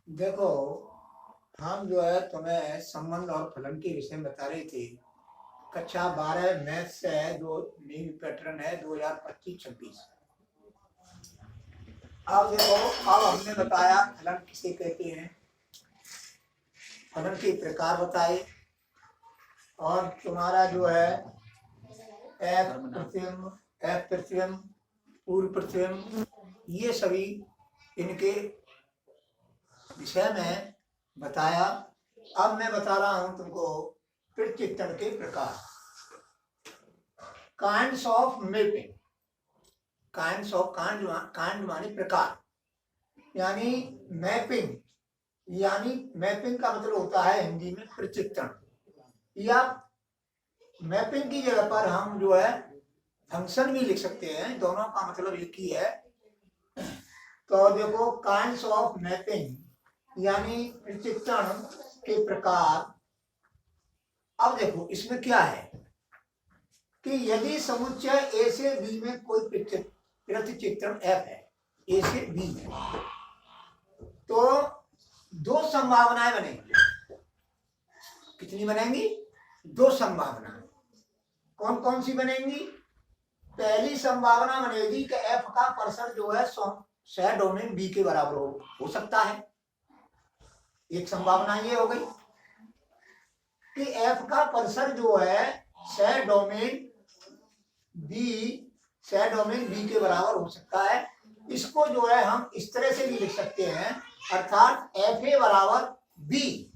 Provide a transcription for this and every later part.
देखो, हम जो है तुम्हें संबंध और फलन के विषय में बता रहे थे। कक्षा 12 मैथ से है, जो न्यू पैटर्न है 2025-26। अब देखो, अब हमने बताया फलन किसे कहते हैं, फलन के प्रकार बताए, और तुम्हारा जो है एफ प्रतिबिंब, एफ प्रतिबिंब, पूर्व प्रतिबिंब, ये सभी इनके विषय में बताया। अब मैं बता रहा हूं तुमको प्रतिचित्रण के प्रकार, kinds of mapping. Kinds of kind माने प्रकार, यानी मैपिंग। यानी मैपिंग का मतलब होता है हिंदी में प्रतिचित्रण, या मैपिंग की जगह पर हम जो है फंक्शन भी लिख सकते हैं, दोनों का मतलब एक ही है। तो देखो, काइंड्स ऑफ मैपिंग यानी प्रतिचित्रण के प्रकार। अब देखो इसमें क्या है कि यदि समुच्चय ए से बी में कोई प्रतिचित्रण एफ है, ए से बी में, तो दो संभावनाएं बनेंगी। कितनी बनेंगी? दो संभावनाएं। कौन कौन सी बनेंगी? पहली संभावना बनेगी कि एफ का परसर जो है सह डोमेन बी के बराबर हो सकता है। एक संभावना ये हो गई कि एफ का परसर जो है सह डोमेन बी के बराबर हो सकता है। इसको जो है हम इस तरह से भी लिख सकते हैं, अर्थात एफ ए बराबर बी,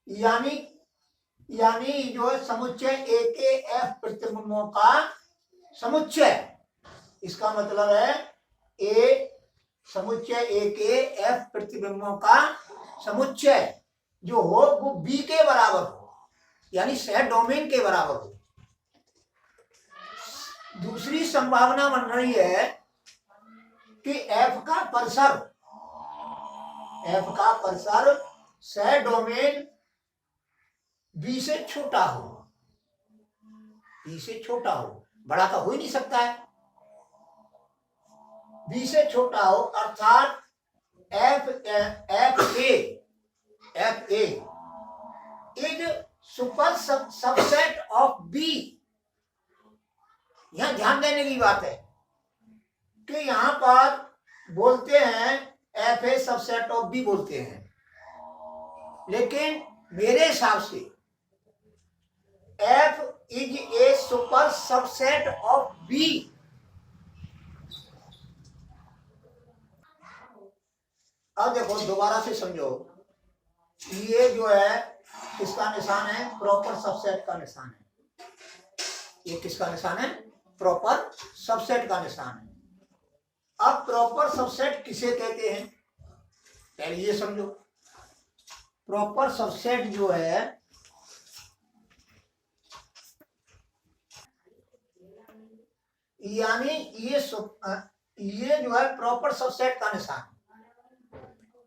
यानी जो है समुच्चय ए के एफ प्रतिबिंबों का समुच्चय। इसका मतलब है ए समुच्चय ए के एफ प्रतिबिंबों का समुच्चय जो हो वो बी के बराबर हो, यानी सह डोमेन के बराबर हो। दूसरी संभावना बन रही है कि एफ का परसर सह डोमेन बी से छोटा हो, बड़ा तो हो ही नहीं सकता है, बी से छोटा हो, अर्थात f A is super subset of B. यहां ध्यान देने की बात है कि यहां पर बोलते हैं f A subset of B बोलते हैं, लेकिन मेरे हिसाब से f is a super subset of B. अब देखो दोबारा से समझो, ये जो है किसका निशान है? प्रॉपर सबसेट का निशान है। ये किसका निशान है? प्रॉपर सबसेट का निशान है। अब प्रॉपर सबसेट किसे कहते हैं, पहले ये समझो। प्रॉपर सबसेट जो है यानी ये जो है प्रॉपर सबसेट का निशान।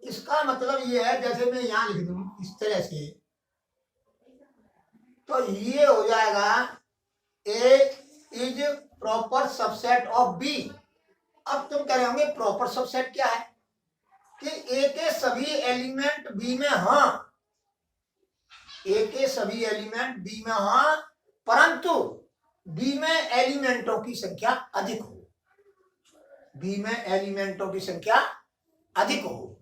इसका मतलब ये है, जैसे मैं यहां लिख दूं इस तरह से, तो ये हो जाएगा A is proper subset of B. अब तुम कह रहे होंगे प्रॉपर सबसेट क्या है? कि ए के सभी एलिमेंट बी में हाँ, ए के सभी एलिमेंट बी में हाँ, परंतु बी में एलिमेंटों की संख्या अधिक हो। बी में एलिमेंटों की संख्या अधिक हो।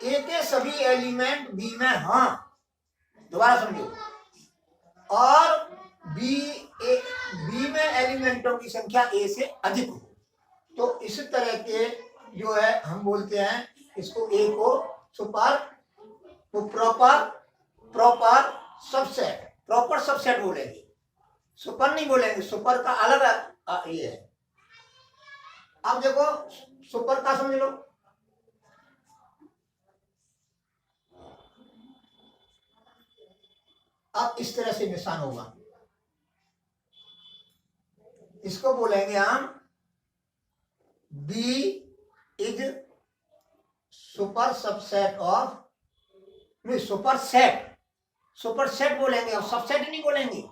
ए के सभी एलिमेंट बी में हाँ, दोबारा समझो, और बी में एलिमेंटों की संख्या ए से अधिक हो। तो इस तरह के जो है हम बोलते हैं इसको, ए को प्रॉपर सबसेट बोलेंगे, सुपर नहीं बोलेंगे। सुपर का अलग ये है। अब देखो सुपर का समझ लो। अब इस तरह से निशान होगा, इसको बोलेंगे हम B is super subset of, नहीं सुपर सेट बोलेंगे और सबसेट नहीं बोलेंगे।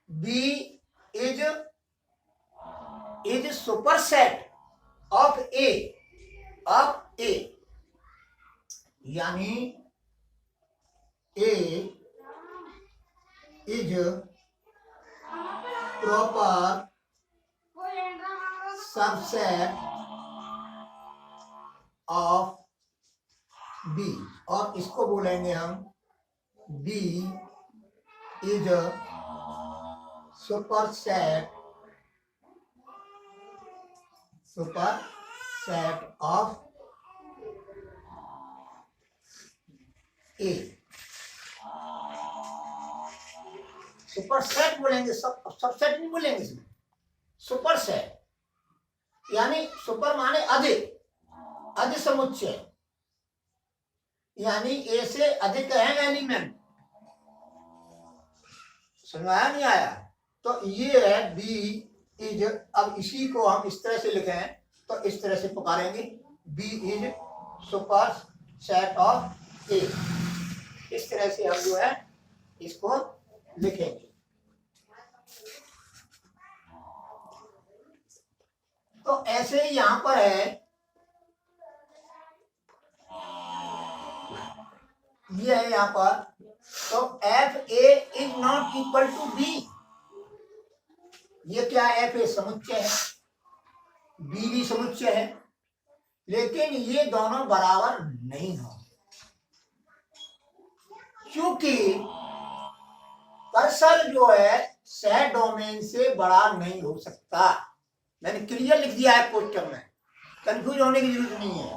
B is superset of A यानी A is proper subset of B, और इसको बोलेंगे हम B is superset of A. Superset बोलेंगे, सबसेट नहीं बोलेंगे इसमें, सुपर सेट यानी सुपर माने अधिक समुच्चय, यानी ए से अधिक है एलिमेंट। समझ आया नहीं आया? तो ये है बी इज, अब इसी को हम इस तरह से लिखें तो इस तरह से पुकारेंगे B is superset of A. इस तरह से हम जो है इसको लिखेंगे। तो ऐसे ही यहां पर है, ये है यहां पर, तो f A is not equal to B. ये क्या है? एफ ए समुच्चय है, बी भी समुच्चय है, लेकिन ये दोनों बराबर नहीं हो, क्योंकि कर्सर जो है सेट डोमेन से बड़ा नहीं हो सकता। मैंने क्लियर लिख दिया है क्वेश्चन में, कंफ्यूज होने की जरूरत नहीं है।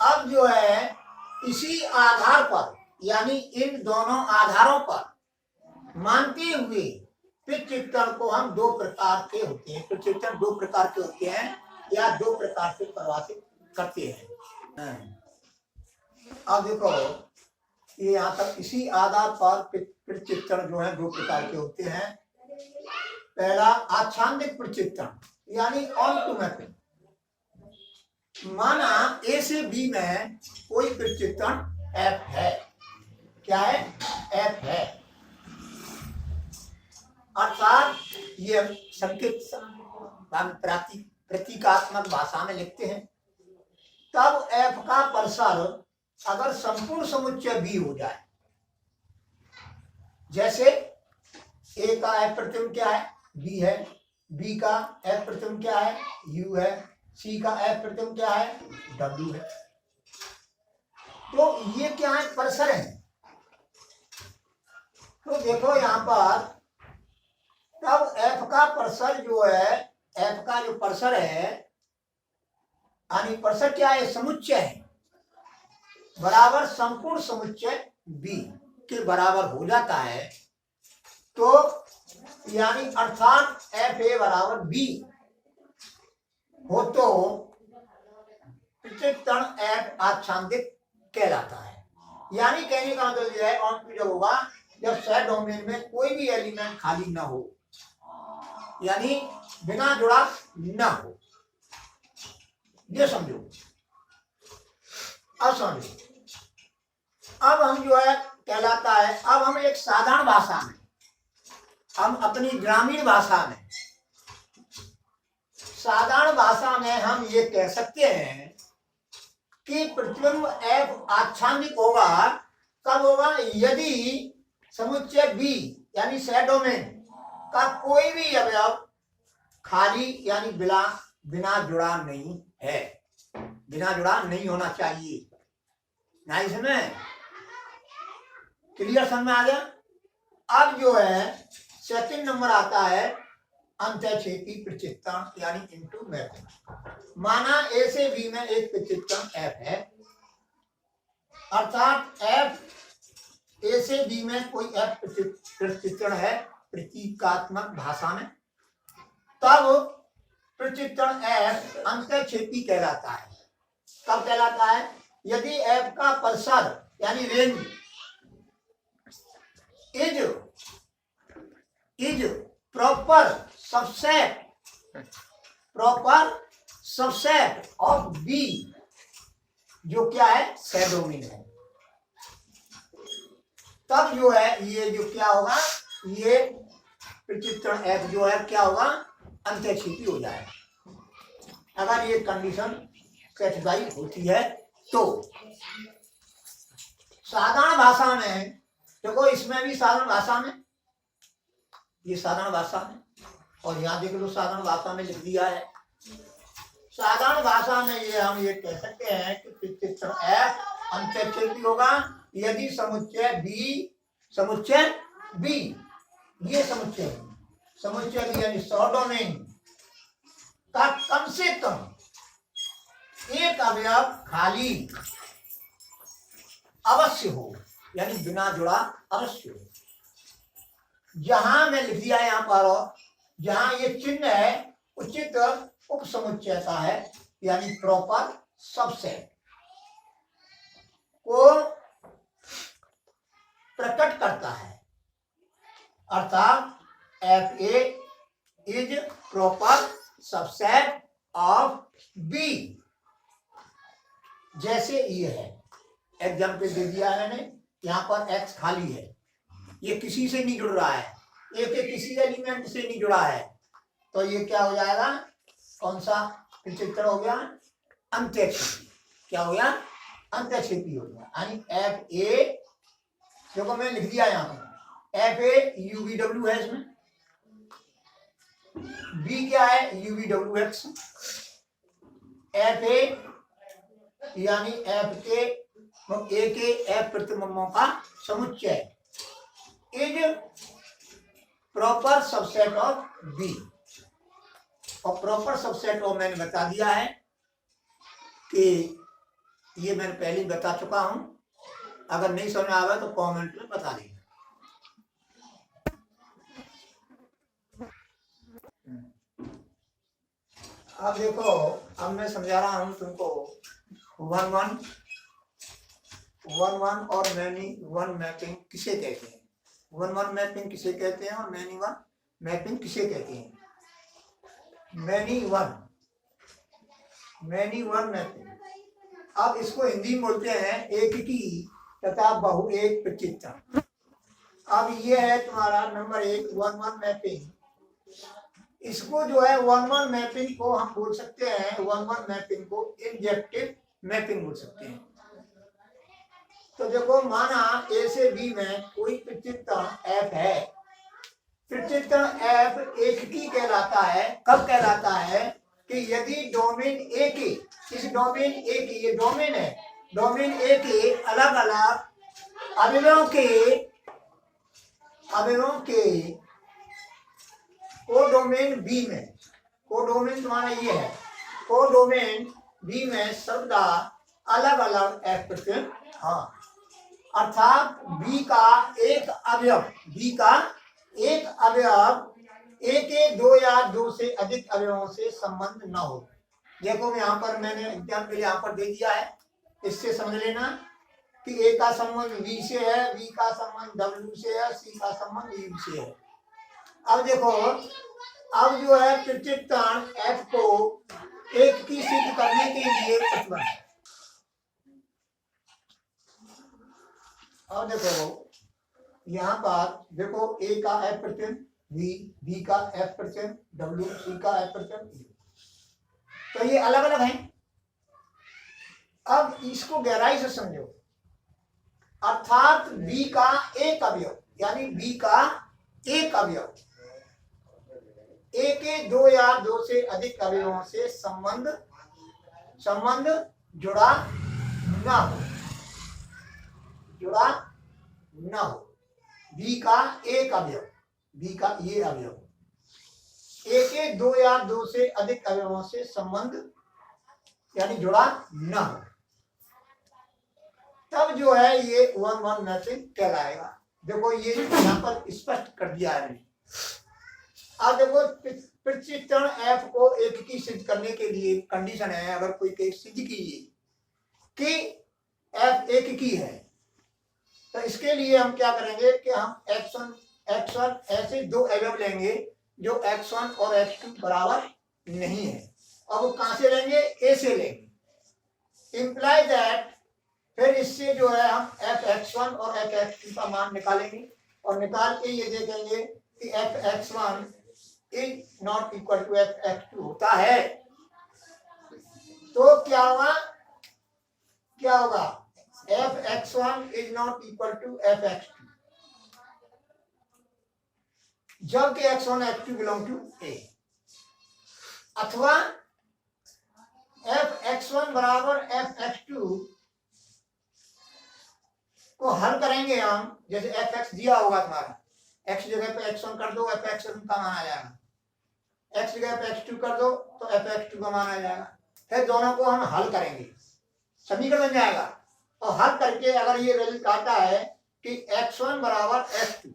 अब जो है इसी आधार पर, यानी इन दोनों आधारों पर मानते हुए प्रचित्रण को हम दो प्रकार के होते हैं, प्रचित्रण दो प्रकार के होते हैं या दो प्रकार से परिभाषित करते हैं। अब देखो ये यहाँ तक इसी आधार पर प्रचित्रण जो है दो प्रकार के होते हैं। पहला आच्छादित प्रचित्रण यानी ऑन टू मैपिंग। माना ए से बी में कोई प्रचित्रण एफ है, क्या है? एफ है, अर्थात ये संकेत प्रतीकात्मक भाषा में लिखते हैं। तब एफ का परसर अगर संपूर्ण समुच्चय बी हो जाए, जैसे ए का एफ प्रतिबिंब क्या है? बी है, बी का एफ प्रतिबिंब क्या है? यू है, सी का एफ प्रतिबिंब क्या है? डब्ल्यू है। तो ये क्या है? परसर है। तो देखो यहां पर, तब एफ का परसर जो है, एफ का जो परसर है, यानी परसर क्या है? समुच्चय है, बराबर संपूर्ण समुच्चय बी के बराबर हो जाता है। तो यानी अर्थात एफ ए बराबर बी हो तो प्रचित्रण एफ आच्छादित कहलाता है। यानी कहने का मतलब यह है, ऑन टू जब होगा जब सेट डोमेन में कोई भी एलिमेंट खाली ना हो, यानी बिना जुड़ा ना हो। ये समझो, अब समझो। अब हम जो है कहलाता है, अब हम एक साधारण भाषा में, हम अपनी ग्रामीण भाषा में, साधारण भाषा में हम ये कह सकते हैं कि प्रतिबिंब एफ आच्छादित होगा। कब होगा? यदि समुच्चय बी यानी सेट डोमेन का कोई भी अवयव खाली यानी बिना जुड़ा नहीं है, बिना जुड़ा नहीं होना चाहिए। ना इसमें क्लियर समझ में आ गया? अब जो है सेकंड नंबर आता है अंतःक्षेपी प्रचित्रण यानी इनटू मैपिंग। माना ए से बी में एक प्रचित्रण एफ है, अर्थात एफ ए से बी में कोई एफ प्रचित्रण है प्रतीकात्मक भाषा में, तब प्रचित्रण एफ अंतःक्षेपी कहलाता है। कब कहलाता है? यदि एफ का परसर यानी range is proper subset of B, जो क्या है? सेट डोमेन है। तब जो है ये जो क्या होगा, ये प्रचित्रण एफ जो है क्या होगा? अंतःक्षेपी हो जाएगा। अगर ये कंडीशन सेटिस्फाई होती है तो साधारण भाषा में देखो, इसमें भी साधारण भाषा में, ये साधारण भाषा में, और यहाँ देख लो साधारण भाषा में लिख दिया है। साधारण भाषा में ये हम ये कह सकते हैं कि प्रत्यक्षण F अंत्यक्षेपी होगा यदि समुच्चय B, ये समुच्चय B यानी सॉडोमेन का कम से कम एक अवयव खाली अवश्य हो, यानी बिना जुड़ा अवश्य हो। जहां मैं लिख दिया यहाँ पर, जहां ये चिन्ह है उचित उपसमुच्चयता है, यानी प्रॉपर सबसेट को प्रकट करता है, अर्थात FA is proper subset of B। जैसे ये है, एग्जाम्पल दे दिया है मैंने, यहाँ पर X खाली है, ये किसी से नहीं जुड़ रहा है, एक किसी एलिमेंट से नहीं जुड़ा है, तो ये क्या हो जाएगा, कौन सा प्रत्यक्षण हो गया, अंत्यक्षेपी। क्या हो गया, अंत्यक्षेपी हो गया। यानी FA, देखो मैं लिख दिया यहाँ पर, FA UVW है इसमें, B क्या है UVWX, FA यानी F के A के F प्रतिबिंबों का समुच्चय is proper subset of B। और प्रॉपर सबसेट ऑफ मैंने बता दिया है कि ये मैंने पहले ही बता चुका हूं, अगर नहीं समझ आवे तो कमेंट में बता देना। अब देखो, अब मैं समझा रहा हूं तुमको 1-1 और मैनी वन मैपिंग किसे कहते हैं, 1-1 मैपिंग किसे कहते हैं और मैनी वन मैपिंग किसे कहते हैं। मैनी वन मैपिंग, अब इसको हिंदी में बोलते हैं एक की तथा बहु एक प्रचित्रण। अब ये है तुम्हारा नंबर 1 1-1 मैपिंग। इसको जो है 1-1 मैपिंग को हम बोल सकते हैं, 1-1 मैपिंग को इंजेक्टिव मैपिंग बोल सकते हैं। तो देखो, माना A से B में कोई प्रचित्रण F है, प्रचित्रण F एक की कहलाता है। कब कहलाता है कि यदि डोमेन A के, इस डोमेन A की, ये डोमेन है, डोमेन A के अलग अलग अवयवों के कोडोमेन B में, कोडोमेन तुम्हारा ये है, कोडोमेन B में सबका अलग अलग F प्रतिबिंब, हाँ, अर्थात B का एक अवयव एक एक 2 या 2 से अधिक अवयवों से संबंध न हो। देखो यहाँ पर मैंने एग्जाम्पल यहाँ पर दे दिया है, इससे समझ लेना कि A का संबंध B से है, B का संबंध W से है, C का संबंध U से है। अब देखो, अब जो है प्रचित्रण F को एक की सिद्ध करने के लिए प्रतिबंध। और देखो यहाँ पर देखो, A का F प्रतिबिंब V, B का F प्रतिबिंब W, C का F प्रतिबिंब U, तो ये अलग अलग हैं। अब इसको गहराई से समझो, अर्थात B का एक अवयव, यानी B का एक अवयव एक के 2 या 2 से अधिक अवयवों से संबंध जुड़ा न हो। B का एक अवयव, B का ये अवयव एक के 2 या 2 से अधिक अवयवों से संबंध यानी जुड़ा न हो, तब जो है ये 1-1 मैपिंग कहलाएगा। देखो ये यहाँ पर स्पष्ट कर दिया है। अब देखो, प्रचित्रण F को एक की सिद्ध करने के लिए कंडीशन है, अगर कोई केस सिद्ध कीजिए कि F एक की है, तो इसके लिए हम क्या करेंगे कि हम x1 ऐसे 2 अवयव लेंगे जो x1 और x2 बराबर नहीं है। और वो कहां से लेंगे, A से लेंगे। इम्प्लाई दैट, फिर इससे जो है हम fx1 और fx2 का मान निकालेंगे और निकाल के ये देखेंगे कि fx1 is not equal to fx2 होता है। तो क्या हुआ क्या होगा, f(x1) is not equal to f(x2), जबकि x1 x2 belong to a, अथवा f(x1) बराबर f(x2) को हल करेंगे हम, जैसे fx दिया होगा तुम्हारा, x जगह पे x1 कर दो f(x1) का मान आ जाएगा, x जगह पे x2 कर दो तो f(x2) का मान आ जाएगा। फिर दोनों को हम हल करेंगे, समीकरण बन जाएगा, और हल करके अगर ये रिजल्ट आता है कि x1 बराबर x2,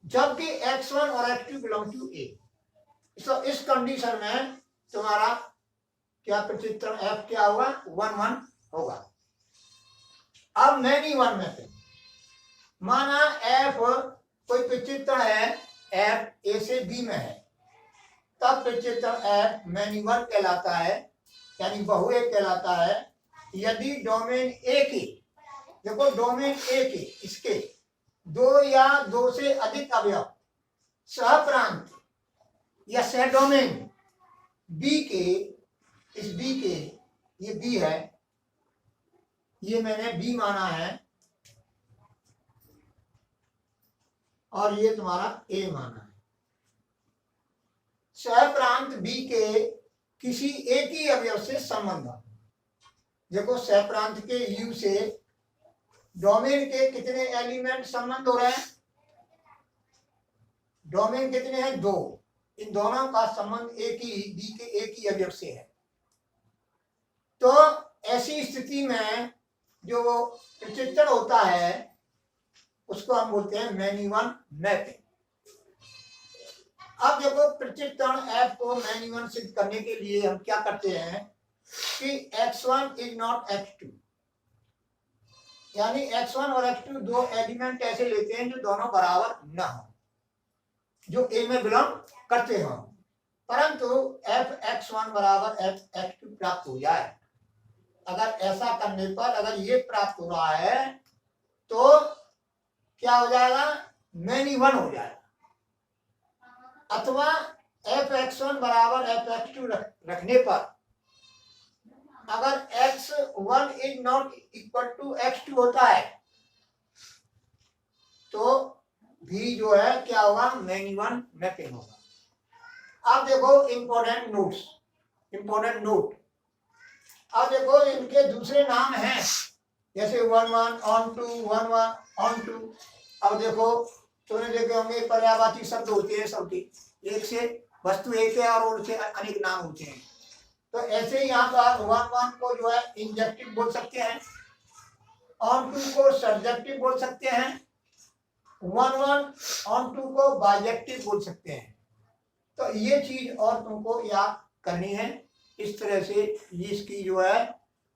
जबकि x1 और x2 बिलोंग टू a, तो इस कंडीशन में तुम्हारा क्या प्रचित्रण f क्या होगा, 1 1 होगा। अब मैनी वन में से माना f कोई प्रचित्रण है, f a से b में है, तब प्रचित्रण f मैनी वन कहलाता है, यानी बहुएक कहलाता है, यदि डोमेन ए के, देखो डोमेन ए के इसके दो या दो से अधिक अवयव सहप्रांत या सह डोमेन बी के, इस बी के, ये बी है, ये मैंने बी माना है, और ये तुम्हारा ए माना है, सहप्रांत बी के किसी एक ही अवयव से संबंध। देखो सहप्रांत के यू से डोमेन के कितने एलिमेंट संबंध हो रहे हैं, डोमेन कितने हैं, दो, इन दोनों का संबंध एक ही बी के एक ही अवयव से है। तो ऐसी स्थिति में जो प्रचित्रण होता है उसको हम बोलते हैं मैनी वन मैपिंग। अब देखो प्रचित्रण f को मैनी वन सिद्ध करने के लिए हम क्या करते हैं कि x1 इज नॉट x2, यानी x1 और x2 दो एलिमेंट ऐसे लेते हैं जो दोनों बराबर न हो, जो a में बिलोंग करते हो, परंतु f(x1) बराबर f(x2) प्राप्त हो जाए। अगर ऐसा करने पर अगर ये प्राप्त हो रहा है तो क्या हो जाएगा, मैनी वन हो जाएगा, अथवा f(x1) बराबर f(x2) रखने पर अगर x1 is not equal to x2 होता है तो भी जो है क्या होगा, मैनी वन मैपिंग होगा। अब देखो इंपॉर्टेंट नोट्स, इंपॉर्टेंट नोट, अब देखो इनके दूसरे नाम हैं, जैसे 1 1 on 2, 1 1 on 2। अब देखो तुमने देखे होंगे पर्यायवाची शब्द होते हैं, सबके एक से वस्तु एक है और उनसे अनेक नाम होते हैं। तो ऐसे ही यहाँ पर 1 1 को जो है इंजेक्टिव बोल सकते हैं, on 2 को सब्जेक्टिव बोल सकते हैं, 1 1 on 2 को बाइजेक्टिव बोल सकते हैं। तो ये चीज और तुमको याद करनी है। इस तरह से ये इसकी जो है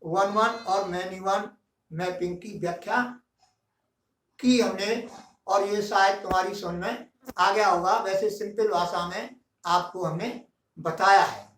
1 1 और मैनी वन मैपिंग की व्याख्या की हमने, और ये शायद तुम्हारी समझ में आ गया होगा। वैसे सिंपल भाषा में आपको हमने बताया है।